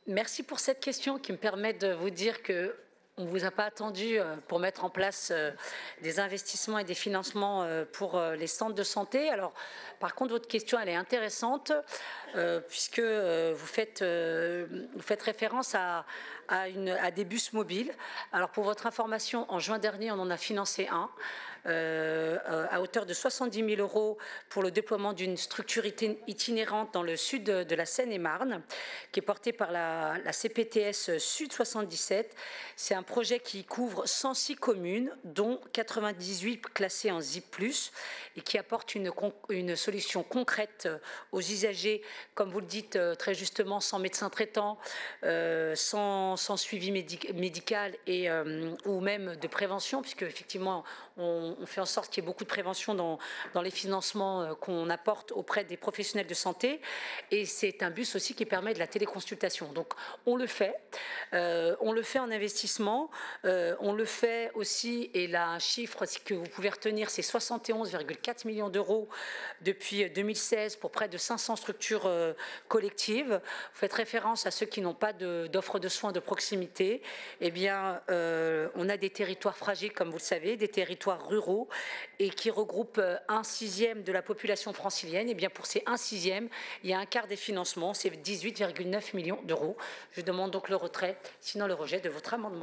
Merci pour cette question qui me permet de vous dire que on ne vous a pas attendu pour mettre en place des investissements et des financements pour les centres de santé. Alors, par contre, votre question, elle est intéressante puisque vous faites référence à des bus mobiles. Alors, pour votre information, en juin dernier, on en a financé un à hauteur de 70 000 € pour le déploiement d'une structure itinérante dans le sud de la Seine-et-Marne, qui est portée par la CPTS Sud 77. C'est un projet qui couvre 106 communes, dont 98 classées en ZIP+, et qui apporte une solution concrète aux usagers, comme vous le dites très justement, sans médecin traitant, sans suivi médical ou même de prévention, puisque effectivement on fait en sorte qu'il y ait beaucoup de prévention dans les financements qu'on apporte auprès des professionnels de santé. Et c'est un bus aussi qui permet de la téléconsultation. Donc on le fait en investissement, on le fait aussi, et là un chiffre que vous pouvez retenir, c'est 71,4 millions d'euros depuis 2016 pour près de 500 structures collectives. Vous faites référence à ceux qui n'ont pas d'offre de soins de proximité. Eh bien, on a des territoires fragiles, comme vous le savez, des territoires ruraux, et qui regroupent 1/6 de la population francilienne. Et bien, pour ces 1/6, il y a un quart des financements, c'est 18,9 millions d'euros. Je demande donc le retrait, sinon le rejet de votre amendement.